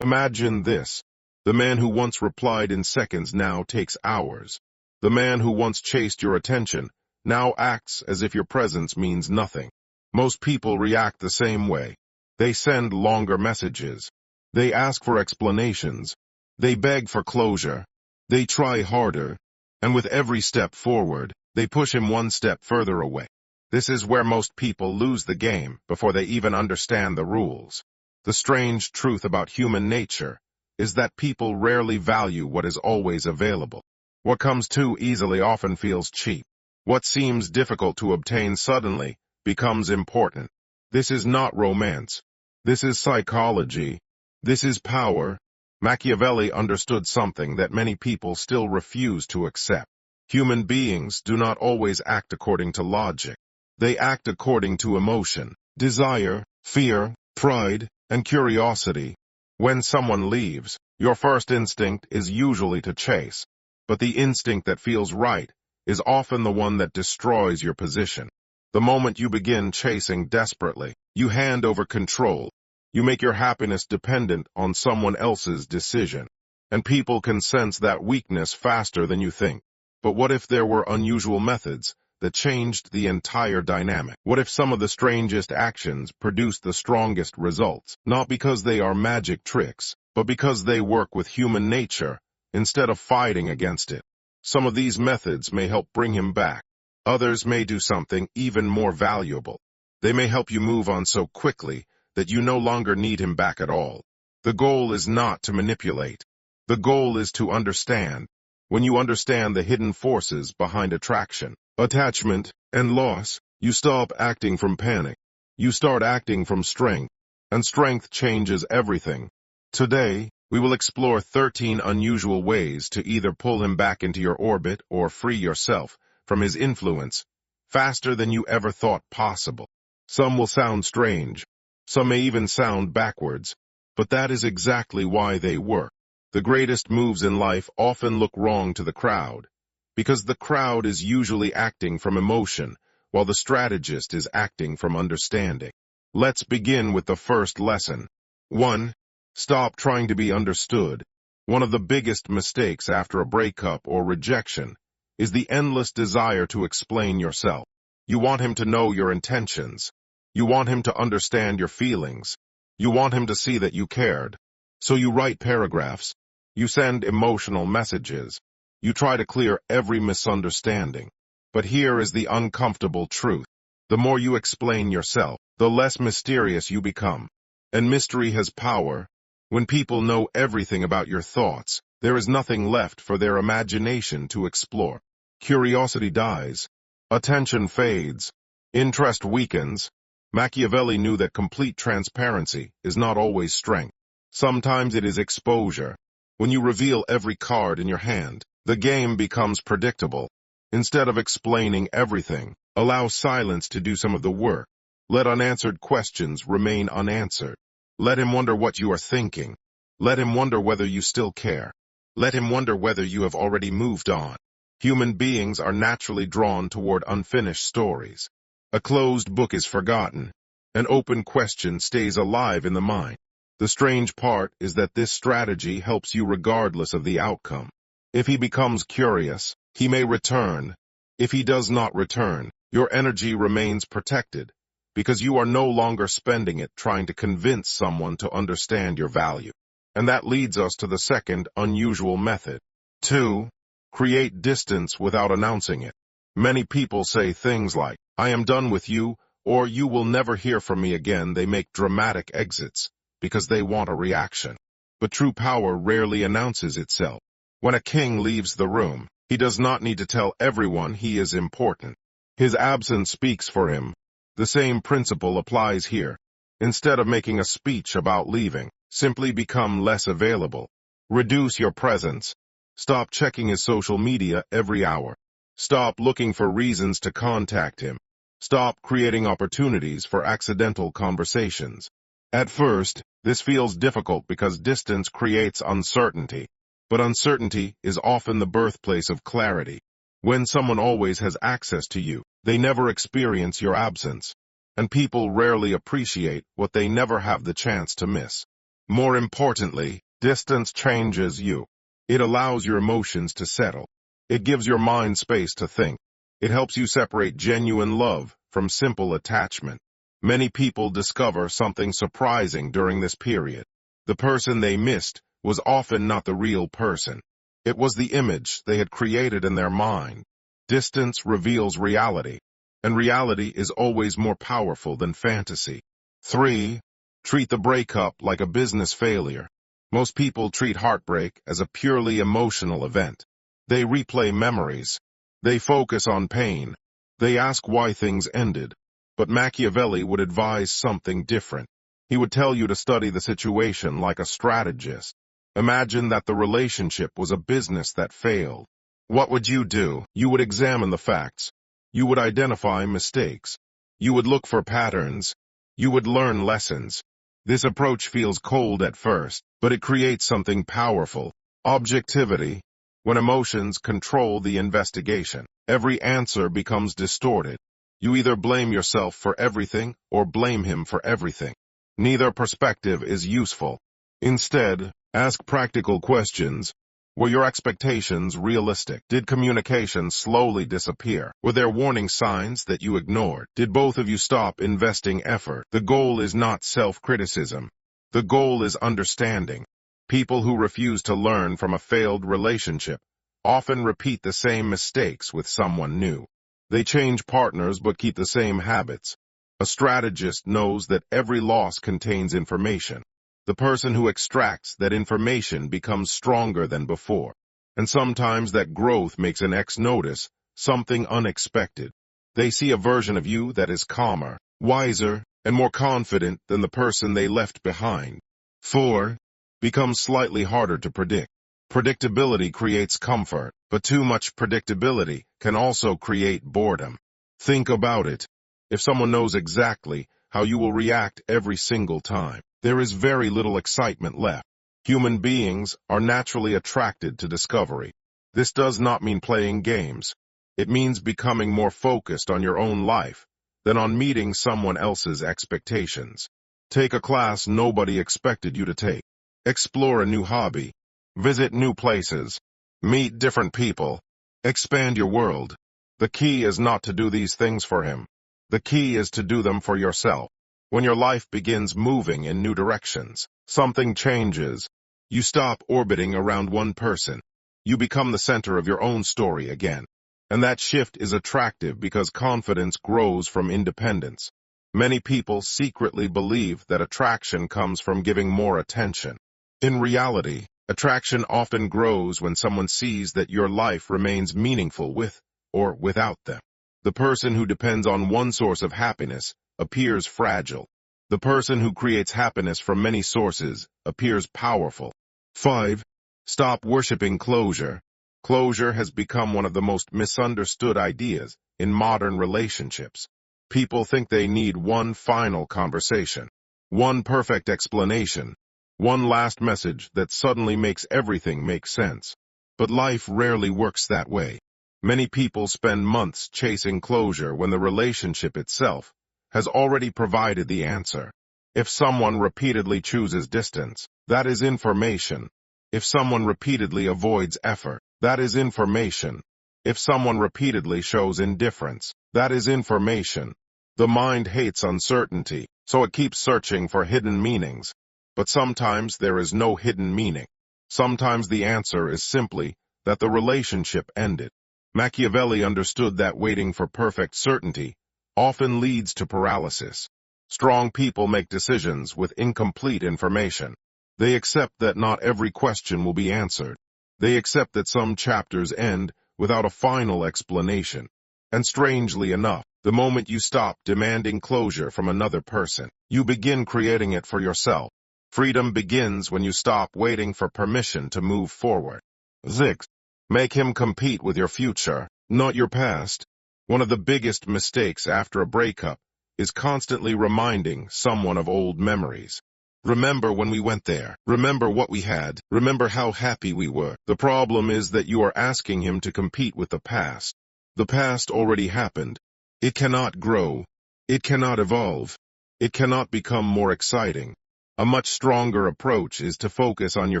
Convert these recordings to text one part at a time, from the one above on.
Imagine this. The man who once replied in seconds now takes hours. The man who once chased your attention now acts as if your presence means nothing. Most people react the same way. They send longer messages. They ask for explanations. They beg for closure. They try harder. And with every step forward, they push him one step further away. This is where most people lose the game before they even understand the rules. The strange truth about human nature is that people rarely value what is always available. What comes too easily often feels cheap. What seems difficult to obtain suddenly becomes important. This is not romance. This is psychology. This is power. Machiavelli understood something that many people still refuse to accept. Human beings do not always act according to logic. They act according to emotion, desire, fear, pride, and curiosity. When someone leaves, your first instinct is usually to chase. But the instinct that feels right is often the one that destroys your position. The moment you begin chasing desperately, you hand over control. You make your happiness dependent on someone else's decision. And people can sense that weakness faster than you think. But what if there were unusual methods that changed the entire dynamic? What if some of the strangest actions produced the strongest results, not because they are magic tricks, but because they work with human nature instead of fighting against it? Some of these methods may help bring him back. Others may do something even more valuable. They may help you move on so quickly that you no longer need him back at all. The goal is not to manipulate. The goal is to understand. When you understand the hidden forces behind attraction, attachment, and loss, you stop acting from panic. You start acting from strength, and strength changes everything. Today, we will explore 13 unusual ways to either pull him back into your orbit or free yourself from his influence faster than you ever thought possible. Some will sound strange. Some may even sound backwards, but that is exactly why they work. The greatest moves in life often look wrong to the crowd, because the crowd is usually acting from emotion, while the strategist is acting from understanding. Let's begin with the first lesson. 1. Stop trying to be understood. One of the biggest mistakes after a breakup or rejection is the endless desire to explain yourself. You want him to know your intentions. You want him to understand your feelings. You want him to see that you cared. So you write paragraphs. You send emotional messages. You try to clear every misunderstanding. But here is the uncomfortable truth. The more you explain yourself, the less mysterious you become. And mystery has power. When people know everything about your thoughts, there is nothing left for their imagination to explore. Curiosity dies. Attention fades. Interest weakens. Machiavelli knew that complete transparency is not always strength. Sometimes it is exposure. When you reveal every card in your hand, the game becomes predictable. Instead of explaining everything, allow silence to do some of the work. Let unanswered questions remain unanswered. Let him wonder what you are thinking. Let him wonder whether you still care. Let him wonder whether you have already moved on. Human beings are naturally drawn toward unfinished stories. A closed book is forgotten. An open question stays alive in the mind. The strange part is that this strategy helps you regardless of the outcome. If he becomes curious, he may return. If he does not return, your energy remains protected, because you are no longer spending it trying to convince someone to understand your value. And that leads us to the second unusual method. 2. Create distance without announcing it. Many people say things like, "I am done with you," or "You will never hear from me again." They make dramatic exits because they want a reaction. But true power rarely announces itself. When a king leaves the room, he does not need to tell everyone he is important. His absence speaks for him. The same principle applies here. Instead of making a speech about leaving, simply become less available. Reduce your presence. Stop checking his social media every hour. Stop looking for reasons to contact him. Stop creating opportunities for accidental conversations. At first, this feels difficult because distance creates uncertainty. But uncertainty is often the birthplace of clarity. When someone always has access to you, they never experience your absence. And people rarely appreciate what they never have the chance to miss. More importantly, distance changes you. It allows your emotions to settle. It gives your mind space to think. It helps you separate genuine love from simple attachment. Many people discover something surprising during this period. The person they missed was often not the real person. It was the image they had created in their mind. Distance reveals reality, and reality is always more powerful than fantasy. 3. Treat the breakup like a business failure. Most people treat heartbreak as a purely emotional event. They replay memories. They focus on pain. They ask why things ended. But Machiavelli would advise something different. He would tell you to study the situation like a strategist. Imagine that the relationship was a business that failed. What would you do? You would examine the facts. You would identify mistakes. You would look for patterns. You would learn lessons. This approach feels cold at first, but it creates something powerful. Objectivity. When emotions control the investigation, every answer becomes distorted. You either blame yourself for everything or blame him for everything. Neither perspective is useful. Instead, ask practical questions. Were your expectations realistic? Did communication slowly disappear? Were there warning signs that you ignored? Did both of you stop investing effort? The goal is not self-criticism. The goal is understanding. People who refuse to learn from a failed relationship often repeat the same mistakes with someone new. They change partners but keep the same habits. A strategist knows that every loss contains information. The person who extracts that information becomes stronger than before. And sometimes that growth makes an ex notice something unexpected. They see a version of you that is calmer, wiser, and more confident than the person they left behind. 4. Becomes slightly harder to predict. Predictability creates comfort, but too much predictability can also create boredom. Think about it. If someone knows exactly how you will react every single time, there is very little excitement left. Human beings are naturally attracted to discovery. This does not mean playing games. It means becoming more focused on your own life than on meeting someone else's expectations. Take a class nobody expected you to take. Explore a new hobby. Visit new places. Meet different people. Expand your world. The key is not to do these things for him. The key is to do them for yourself. When your life begins moving in new directions, something changes. You stop orbiting around one person. You become the center of your own story again. And that shift is attractive because confidence grows from independence. Many people secretly believe that attraction comes from giving more attention. In reality, attraction often grows when someone sees that your life remains meaningful with or without them. The person who depends on one source of happiness appears fragile. The person who creates happiness from many sources appears powerful. 5. Stop worshiping closure. Closure has become one of the most misunderstood ideas in modern relationships. People think they need one final conversation, one perfect explanation, one last message that suddenly makes everything make sense. But life rarely works that way. Many people spend months chasing closure when the relationship itself has already provided the answer. If someone repeatedly chooses distance, that is information. If someone repeatedly avoids effort, that is information. If someone repeatedly shows indifference, that is information. The mind hates uncertainty, so it keeps searching for hidden meanings. But sometimes there is no hidden meaning. Sometimes the answer is simply that the relationship ended. Machiavelli understood that waiting for perfect certainty often leads to paralysis. Strong people make decisions with incomplete information. They accept that not every question will be answered. They accept that some chapters end without a final explanation. And strangely enough, the moment you stop demanding closure from another person, you begin creating it for yourself. Freedom begins when you stop waiting for permission to move forward. 6. Make him compete with your future, not your past. One of the biggest mistakes after a breakup is constantly reminding someone of old memories. Remember when we went there. Remember what we had. Remember how happy we were. The problem is that you are asking him to compete with the past. The past already happened. It cannot grow. It cannot evolve. It cannot become more exciting. A much stronger approach is to focus on your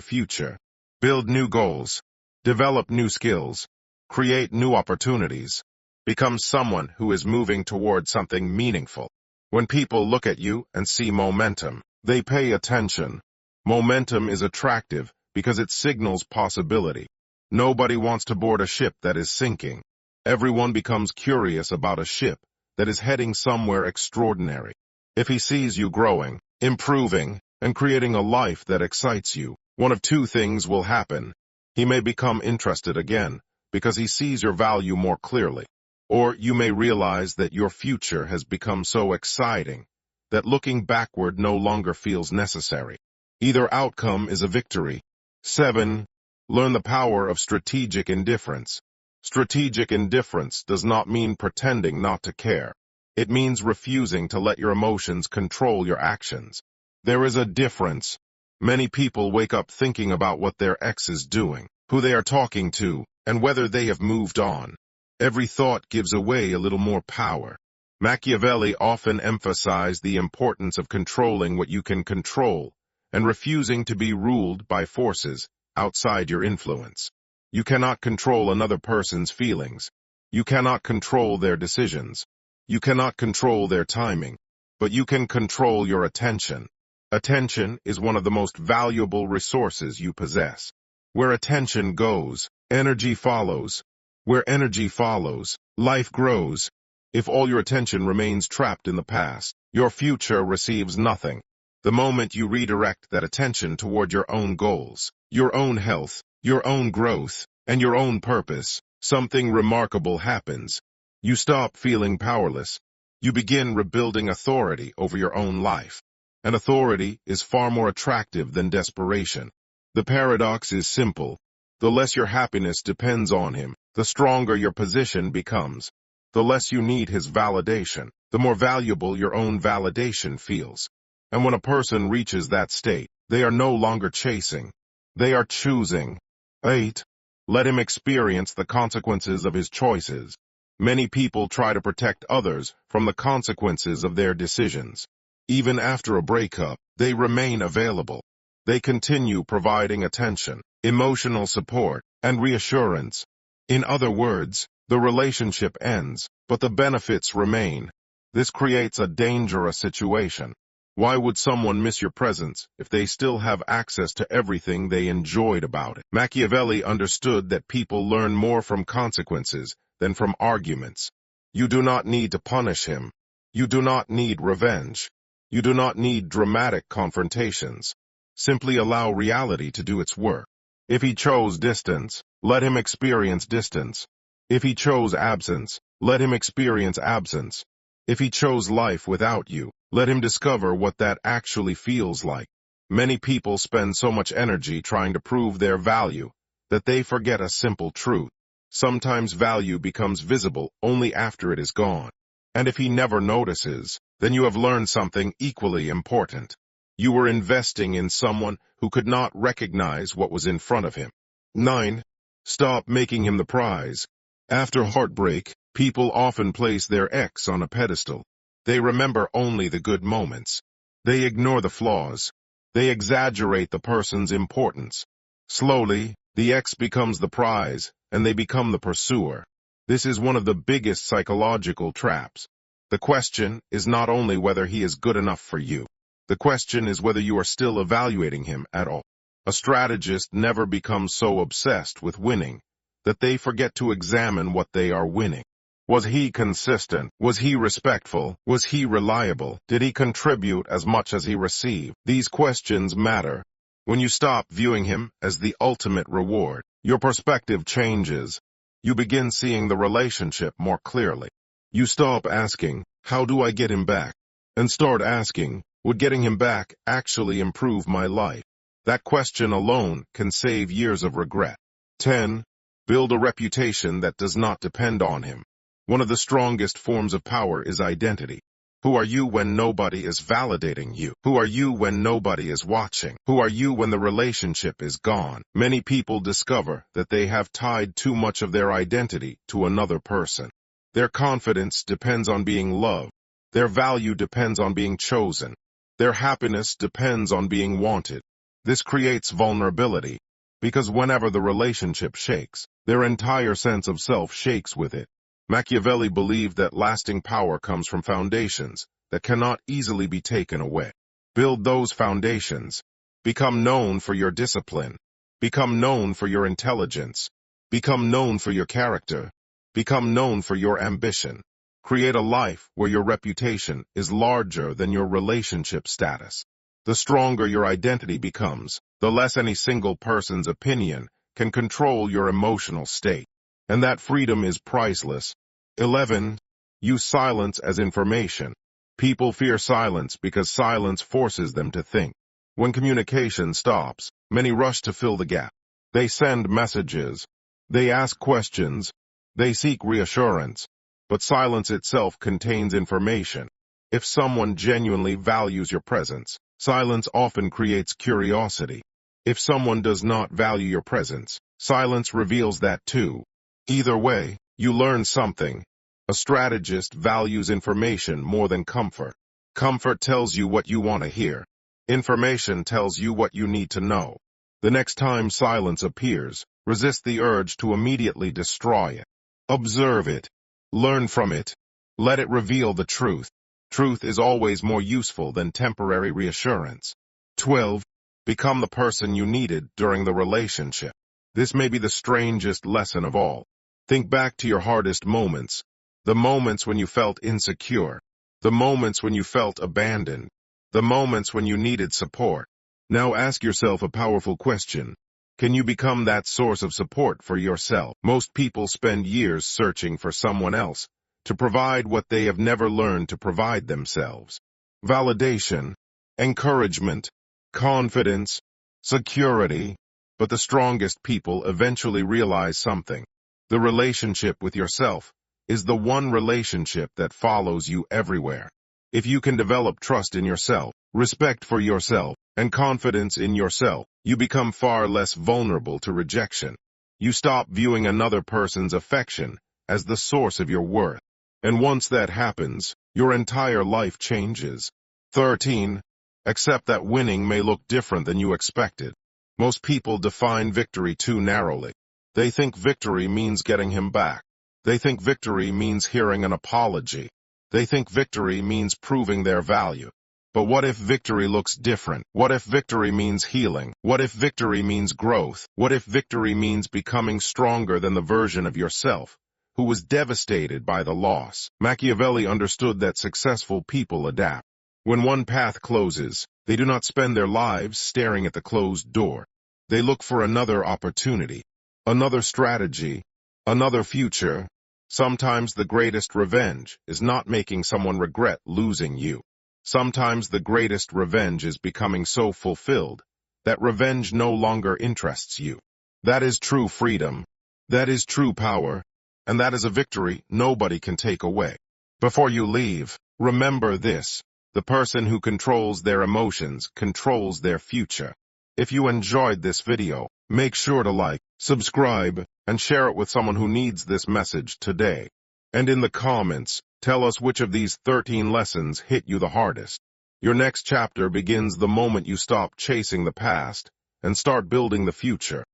future. Build new goals. Develop new skills. Create new opportunities. Become someone who is moving toward something meaningful. When people look at you and see momentum, they pay attention. Momentum is attractive because it signals possibility. Nobody wants to board a ship that is sinking. Everyone becomes curious about a ship that is heading somewhere extraordinary. If he sees you growing, improving, and creating a life that excites you, one of two things will happen. He may become interested again because he sees your value more clearly. Or you may realize that your future has become so exciting that looking backward no longer feels necessary. Either outcome is a victory. 7. Learn the power of strategic indifference. Strategic indifference does not mean pretending not to care. It means refusing to let your emotions control your actions. There is a difference. Many people wake up thinking about what their ex is doing, who they are talking to, and whether they have moved on. Every thought gives away a little more power. Machiavelli often emphasized the importance of controlling what you can control and refusing to be ruled by forces outside your influence. You cannot control another person's feelings. You cannot control their decisions. You cannot control their timing, but you can control your attention. Attention is one of the most valuable resources you possess. Where attention goes, energy follows. Where energy follows, life grows. If all your attention remains trapped in the past, your future receives nothing. The moment you redirect that attention toward your own goals, your own health, your own growth, and your own purpose, something remarkable happens. You stop feeling powerless. You begin rebuilding authority over your own life. And authority is far more attractive than desperation. The paradox is simple. The less your happiness depends on him, the stronger your position becomes. The less you need his validation, the more valuable your own validation feels. And when a person reaches that state, they are no longer chasing. They are choosing. 8. Let him experience the consequences of his choices. Many people try to protect others from the consequences of their decisions. Even after a breakup, they remain available. They continue providing attention, emotional support, and reassurance. In other words, the relationship ends, but the benefits remain. This creates a dangerous situation. Why would someone miss your presence if they still have access to everything they enjoyed about it? Machiavelli understood that people learn more from consequences than from arguments. You do not need to punish him. You do not need revenge. You do not need dramatic confrontations. Simply allow reality to do its work. If he chose distance, let him experience distance. If he chose absence, let him experience absence. If he chose life without you, let him discover what that actually feels like. Many people spend so much energy trying to prove their value that they forget a simple truth. Sometimes value becomes visible only after it is gone. And if he never notices, then you have learned something equally important. You were investing in someone who could not recognize what was in front of him. 9. Stop making him the prize. After heartbreak, people often place their ex on a pedestal. They remember only the good moments. They ignore the flaws. They exaggerate the person's importance. Slowly, the ex becomes the prize, and they become the pursuer. This is one of the biggest psychological traps. The question is not only whether he is good enough for you. The question is whether you are still evaluating him at all. A strategist never becomes so obsessed with winning that they forget to examine what they are winning. Was he consistent? Was he respectful? Was he reliable? Did he contribute as much as he received? These questions matter. When you stop viewing him as the ultimate reward, your perspective changes. You begin seeing the relationship more clearly. You stop asking, how do I get him back? And start asking, would getting him back actually improve my life? That question alone can save years of regret. 10. Build a reputation that does not depend on him. One of the strongest forms of power is identity. Who are you when nobody is validating you? Who are you when nobody is watching? Who are you when the relationship is gone? Many people discover that they have tied too much of their identity to another person. Their confidence depends on being loved. Their value depends on being chosen. Their happiness depends on being wanted. This creates vulnerability, because whenever the relationship shakes, their entire sense of self shakes with it. Machiavelli believed that lasting power comes from foundations that cannot easily be taken away. Build those foundations. Become known for your discipline. Become known for your intelligence. Become known for your character. Become known for your ambition. Create a life where your reputation is larger than your relationship status. The stronger your identity becomes, the less any single person's opinion can control your emotional state. And that freedom is priceless. 11. Use silence as information. People fear silence because silence forces them to think. When communication stops, many rush to fill the gap. They send messages. They ask questions. They seek reassurance. But silence itself contains information. If someone genuinely values your presence, silence often creates curiosity. If someone does not value your presence, silence reveals that too. Either way, you learn something. A strategist values information more than comfort. Comfort tells you what you want to hear. Information tells you what you need to know. The next time silence appears, resist the urge to immediately destroy it. Observe it. Learn from it. Let it reveal the truth. Truth is always more useful than temporary reassurance. 12. Become the person you needed during the relationship. This may be the strangest lesson of all. Think back to your hardest moments. The moments when you felt insecure. The moments when you felt abandoned. The moments when you needed support. Now ask yourself a powerful question. Can you become that source of support for yourself? Most people spend years searching for someone else to provide what they have never learned to provide themselves. Validation, encouragement, confidence, security. But the strongest people eventually realize something. The relationship with yourself is the one relationship that follows you everywhere. If you can develop trust in yourself, respect for yourself, and confidence in yourself, you become far less vulnerable to rejection. You stop viewing another person's affection as the source of your worth. And once that happens, your entire life changes. 13. Accept that winning may look different than you expected. Most people define victory too narrowly. They think victory means getting him back. They think victory means hearing an apology. They think victory means proving their value. But what if victory looks different? What if victory means healing? What if victory means growth? What if victory means becoming stronger than the version of yourself who was devastated by the loss? Machiavelli understood that successful people adapt. When one path closes, they do not spend their lives staring at the closed door. They look for another opportunity, another strategy, another future. Sometimes the greatest revenge is not making someone regret losing you. Sometimes the greatest revenge is becoming so fulfilled that revenge no longer interests you. That is true freedom. That is true power. And that is a victory nobody can take away. Before you leave, remember this. The person who controls their emotions controls their future. If you enjoyed this video, make sure to like, subscribe, and share it with someone who needs this message today. And in the comments, tell us which of these 13 lessons hit you the hardest. Your next chapter begins the moment you stop chasing the past and start building the future.